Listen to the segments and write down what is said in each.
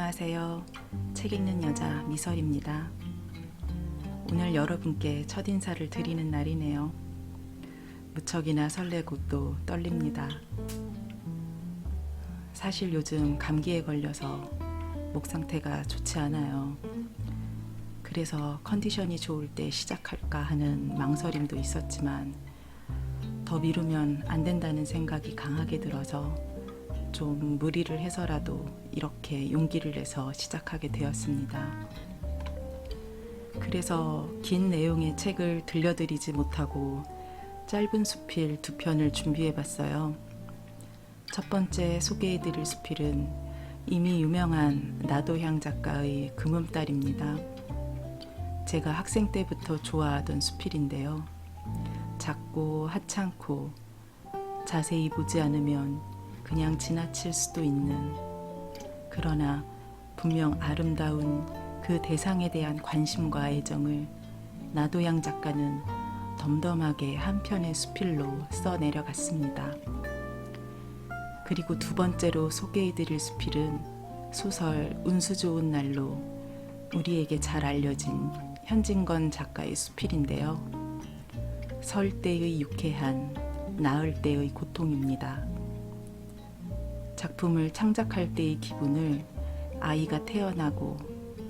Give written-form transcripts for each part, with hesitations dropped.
안녕하세요. 책 읽는 여자 미설입니다. 오늘 여러분께 첫인사를 드리는 날이네요. 무척이나 설레고 또 떨립니다. 사실 요즘 감기에 걸려서 목 상태가 좋지 않아요. 그래서 컨디션이 좋을 때 시작할까 하는 망설임도 있었지만 더 미루면 안 된다는 생각이 강하게 들어서 좀 무리를 해서라도 이렇게 용기를 내서 시작하게 되었습니다. 그래서 긴 내용의 책을 들려드리지 못하고 짧은 수필 2편을 준비해봤어요. 첫 번째 소개해드릴 수필은 이미 유명한 나도향 작가의 금음달입니다. 제가 학생 때부터 좋아하던 수필인데요. 작고 하찮고 자세히 보지 않으면 그냥 지나칠 수도 있는, 그러나 분명 아름다운 그 대상에 대한 관심과 애정을 나도향 작가는 덤덤하게 한 편의 수필로 써내려갔습니다. 그리고 두 번째로 소개해드릴 수필은 소설 운수 좋은 날로 우리에게 잘 알려진 현진건 작가의 수필인데요. 설 때의 유쾌한, 나을 때의 고통입니다. 작품을 창작할 때의 기분을 아이가 태어나고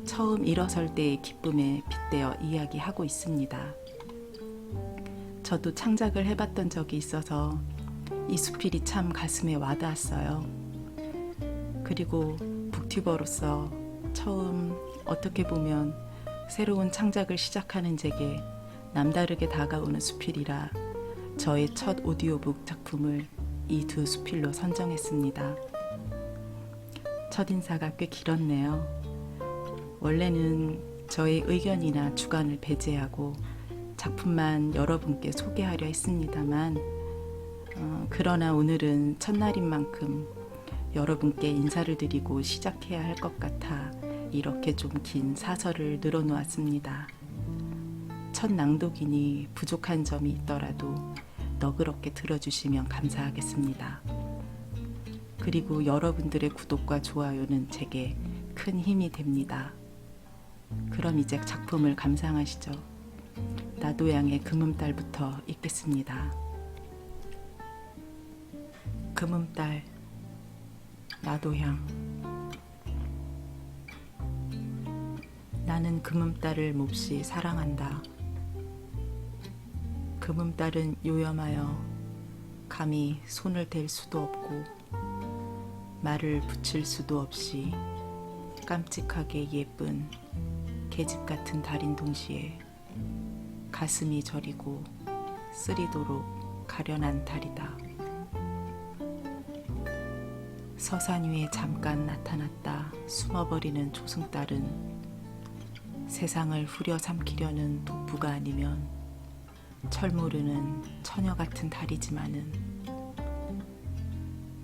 처음 일어설 때의 기쁨에 빗대어 이야기하고 있습니다. 저도 창작을 해봤던 적이 있어서 이 수필이 참 가슴에 와닿았어요. 그리고 북튜버로서 처음 어떻게 보면 새로운 창작을 시작하는 제게 남다르게 다가오는 수필이라 저의 첫 오디오북 작품을 이 두 수필로 선정했습니다. 첫인사가 꽤 길었네요. 원래는 저의 의견이나 주관을 배제하고 작품만 여러분께 소개하려 했습니다만 그러나 오늘은 첫날인 만큼 여러분께 인사를 드리고 시작해야 할 것 같아 이렇게 좀 긴 사설을 늘어놓았습니다. 첫 낭독이니 부족한 점이 있더라도 너그럽게 들어주시면 감사하겠습니다. 그리고 여러분들의 구독과 좋아요는 제게 큰 힘이 됩니다. 그럼 이제 작품을 감상하시죠. 나도향의 금음달부터 읽겠습니다. 금음달, 나도향. 나는 금음달을 몹시 사랑한다. 금음달은 요염하여 감히 손을 댈 수도 없고 말을 붙일 수도 없이 깜찍하게 예쁜 계집 같은 달인 동시에 가슴이 저리고 쓰리도록 가련한 달이다. 서산 위에 잠깐 나타났다 숨어버리는 초승달은 세상을 후려 삼키려는 독부가 아니면 철모르는 처녀 같은 달이지만은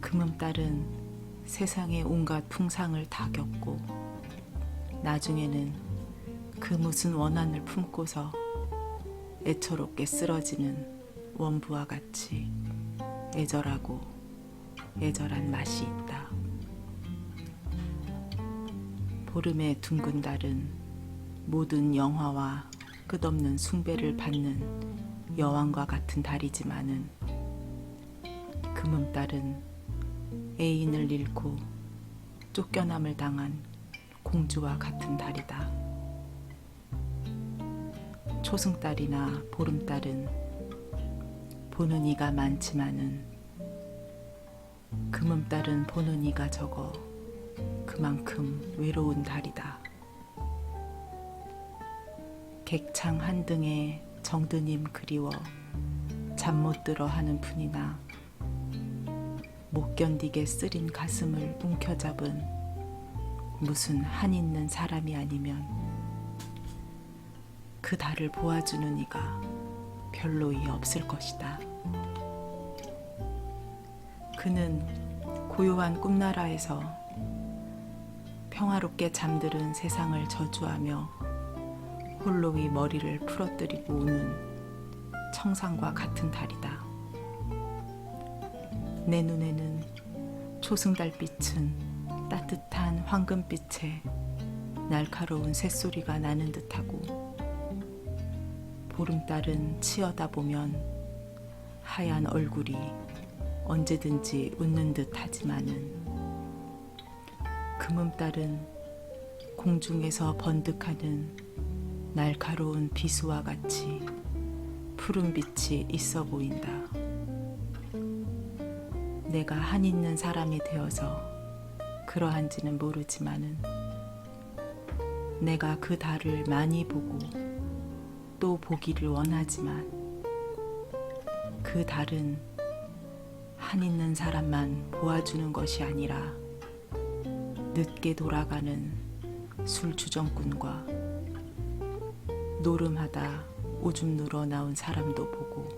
금음달은 세상의 온갖 풍상을 다 겪고 나중에는 그 무슨 원한을 품고서 애처롭게 쓰러지는 원부와 같이 애절하고 애절한 맛이 있다. 보름의 둥근 달은 모든 영화와 끝없는 숭배를 받는 여왕과 같은 달이지만은 금음달은 애인을 잃고 쫓겨남을 당한 공주와 같은 달이다. 초승달이나 보름달은 보는 이가 많지만은 금음달은 보는 이가 적어 그만큼 외로운 달이다. 객창 한등에 정드님 그리워 잠 못 들어 하는 분이나 못 견디게 쓰린 가슴을 움켜잡은 무슨 한 있는 사람이 아니면 그 달을 보아주는 이가 별로이 없을 것이다. 그는 고요한 꿈나라에서 평화롭게 잠들은 세상을 저주하며 홀로이 머리를 풀어뜨리고 우는 청상과 같은 달이다. 내 눈에는 초승달빛은 따뜻한 황금빛에 날카로운 새소리가 나는 듯하고, 보름달은 치어다보면 하얀 얼굴이 언제든지 웃는 듯 하지만은, 금음달은 공중에서 번득하는 날카로운 비수와 같이 푸른 빛이 있어 보인다. 내가 한 있는 사람이 되어서 그러한지는 모르지만은, 내가 그 달을 많이 보고 또 보기를 원하지만, 그 달은 한 있는 사람만 보아주는 것이 아니라 늦게 돌아가는 술주정꾼과 노름하다 오줌 누러 나온 사람도 보고,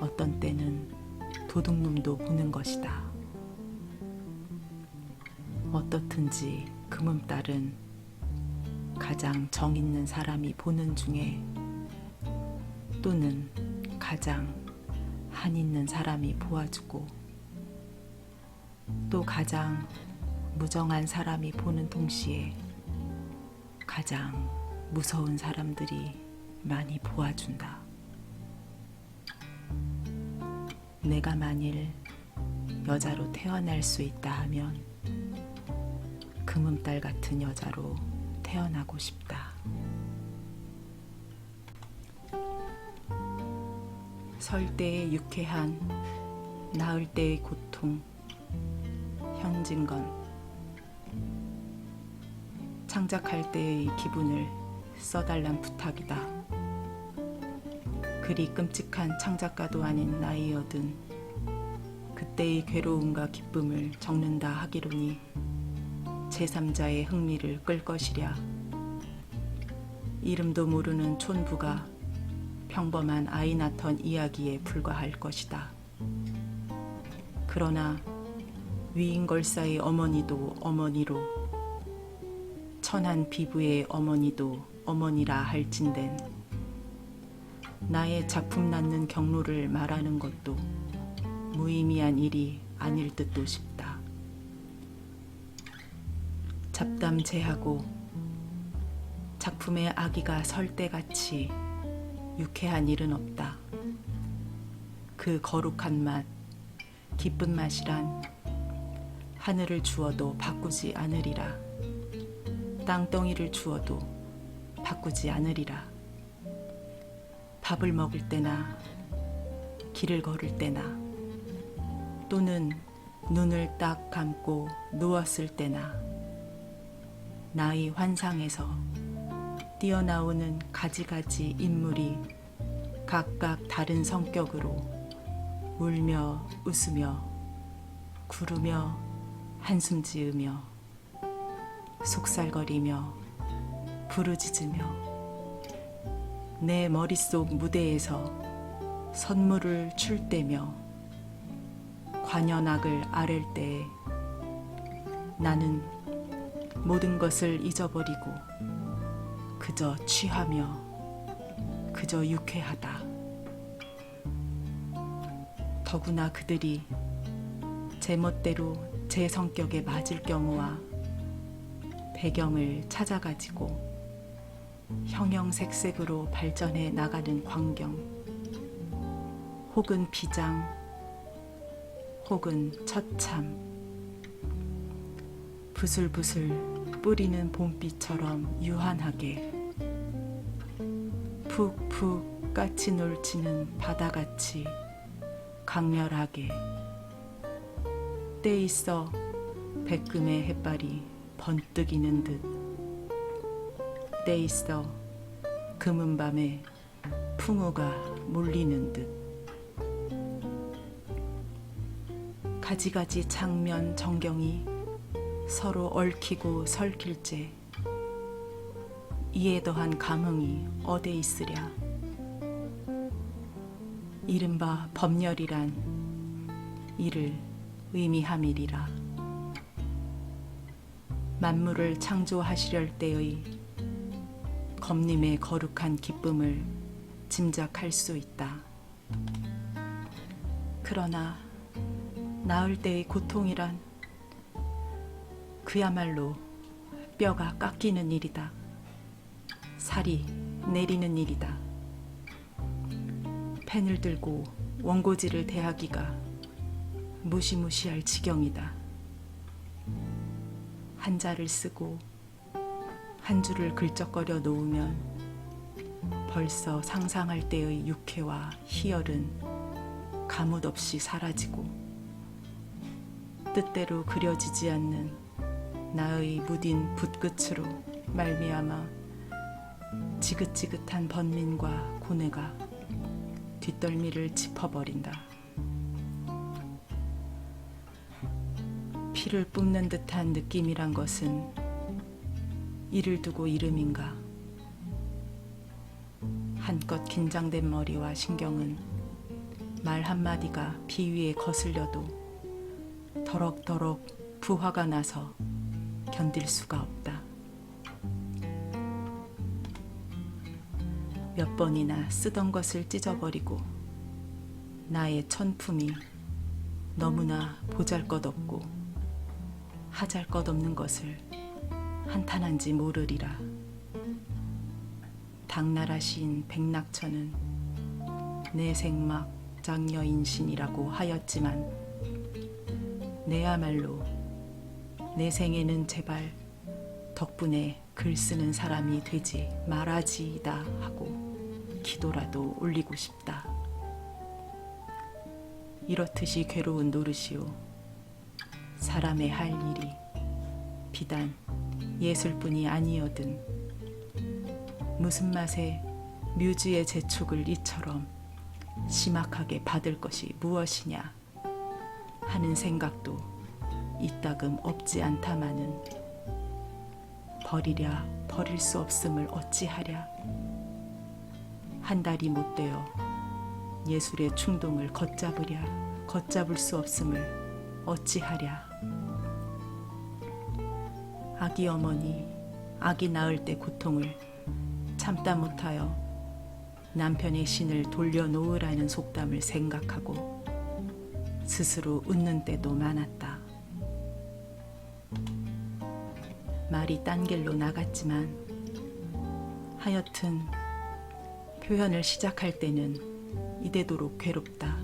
어떤 때는 도둑놈도 보는 것이다. 어떻든지 금음달은 가장 정 있는 사람이 보는 중에, 또는 가장 한 있는 사람이 보아주고, 또 가장 무정한 사람이 보는 동시에 가장 무서운 사람들이 많이 보아준다. 내가 만일 여자로 태어날 수 있다 하면 금음달 같은 여자로 태어나고 싶다. 설 때의 유쾌한, 낳을 때의 고통, 현진건. 창작할 때의 기분을 써달란 부탁이다. 그리 끔찍한 창작가도 아닌 나이여든 그때의 괴로움과 기쁨을 적는다 하기로니 제3자의 흥미를 끌 것이랴. 이름도 모르는 촌부가 평범한 아이 낳던 이야기에 불과할 것이다. 그러나 위인걸사의 어머니도 어머니로, 천한 피부의 어머니도 어머니라 할진된, 나의 작품 낳는 경로를 말하는 것도 무의미한 일이 아닐 듯도 싶다. 잡담제하고 작품의 아기가 설 때같이 유쾌한 일은 없다. 그 거룩한 맛, 기쁜 맛이란 하늘을 주어도 바꾸지 않으리라. 땅덩이를 주어도 바꾸지 않으리라. 밥을 먹을 때나 길을 걸을 때나, 또는 눈을 딱 감고 누웠을 때나, 나의 환상에서 뛰어나오는 가지가지 인물이 각각 다른 성격으로 울며 웃으며 구르며 한숨 지으며 속살거리며 부르짖으며 내 머릿속 무대에서 선물을 출 때며 관현악을 아랠 때에 나는 모든 것을 잊어버리고 그저 취하며 그저 유쾌하다. 더구나 그들이 제멋대로 제 성격에 맞을 경우와 배경을 찾아가지고 형형색색으로 발전해 나가는 광경, 혹은 비장, 혹은 처참, 부슬부슬 뿌리는 봄비처럼 유한하게, 푹푹 까치 놀치는 바다같이 강렬하게, 때 있어 백금의 햇발이 번뜩이는 듯, 때 있어 금은 밤에 풍우가 몰리는 듯, 가지가지 장면 정경이 서로 얽히고 설킬째 이에 더한 감흥이 어디 있으랴. 이른바 법렬이란 이를 의미함이리라. 만물을 창조하시려 때의 검님의 거룩한 기쁨을 짐작할 수 있다. 그러나 낳을 때의 고통이란 그야말로 뼈가 깎이는 일이다. 살이 내리는 일이다. 펜을 들고 원고지를 대하기가 무시무시할 지경이다. 한자를 쓰고 한 줄을 글적거려 놓으면 벌써 상상할 때의 육회와 희열은 가뭇없이 사라지고 뜻대로 그려지지 않는 나의 무딘 붓끝으로 말미암아 지긋지긋한 번민과 고뇌가 뒷덜미를 짚어버린다. 피를 뿜는 듯한 느낌이란 것은 이를 두고 이름인가. 한껏 긴장된 머리와 신경은 말 한마디가 비 위에 거슬려도 더럭더럭 부화가 나서 견딜 수가 없다. 몇 번이나 쓰던 것을 찢어버리고 나의 천품이 너무나 보잘것없고 하잘것없는 것을 한탄한지 모르리라. 당나라시인 백낙천은 내생막 장여인신이라고 하였지만 내야말로 내 생에는 제발 덕분에 글 쓰는 사람이 되지 말아지이다 하고 기도라도 올리고 싶다. 이렇듯이 괴로운 노릇이오. 사람의 할 일이 비단 예술뿐이 아니어든 무슨 맛에 뮤즈의 재촉을 이처럼 심악하게 받을 것이 무엇이냐 하는 생각도 이따금 없지 않다마는 버리랴 버릴 수 없음을 어찌하랴. 한 달이 못 되어 예술의 충동을 걷잡으랴 걷잡을 수 없음을 어찌하랴. 아기 어머니 아기 낳을 때 고통을 참다 못하여 남편의 신을 돌려놓으라는 속담을 생각하고 스스로 웃는 때도 많았다. 말이 딴 길로 나갔지만 하여튼 표현을 시작할 때는 이대도록 괴롭다.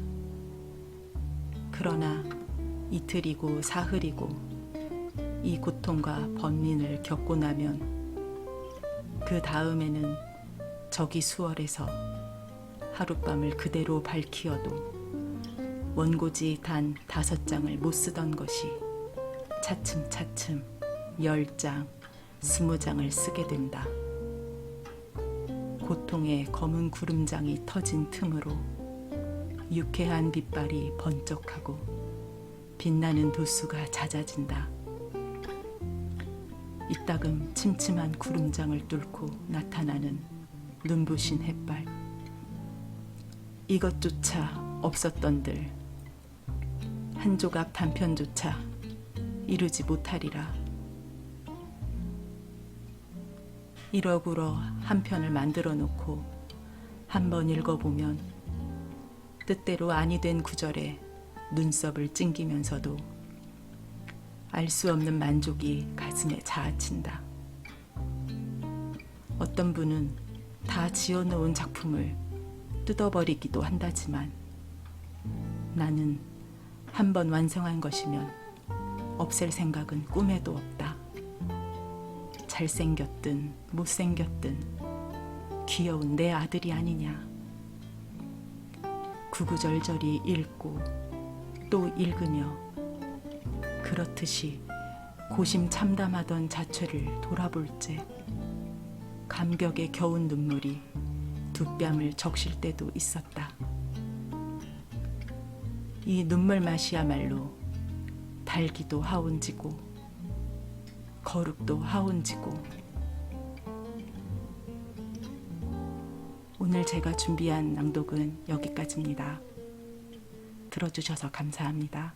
그러나 이틀이고 사흘이고 이 고통과 번민을 겪고 나면 그 다음에는 저기 수월해서 하룻밤을 그대로 밝히어도 원고지 단 5장을 못 쓰던 것이 차츰차츰 10장, 20장을 쓰게 된다. 고통의 검은 구름장이 터진 틈으로 유쾌한 빛발이 번쩍하고 빛나는 도수가 잦아진다. 이따금 침침한 구름장을 뚫고 나타나는 눈부신 햇발. 이것조차 없었던들 한 조각 단편조차 이루지 못하리라. 이러구러 한 편을 만들어 놓고 한 번 읽어보면 뜻대로 아니 된 구절에 눈썹을 찡기면서도 알 수 없는 만족이 가슴에 자아친다. 어떤 분은 다 지어놓은 작품을 뜯어버리기도 한다지만 나는 한 번 완성한 것이면 없앨 생각은 꿈에도 없다. 잘생겼든 못생겼든 귀여운 내 아들이 아니냐. 구구절절히 읽고 또 읽으며 그렇듯이 고심 참담하던 자취를 돌아볼 때 감격에 겨운 눈물이 두 뺨을 적실 때도 있었다. 이 눈물 맛이야말로 달기도 하온지고 거룩도 하온지고. 오늘 제가 준비한 낭독은 여기까지입니다. 들어주셔서 감사합니다.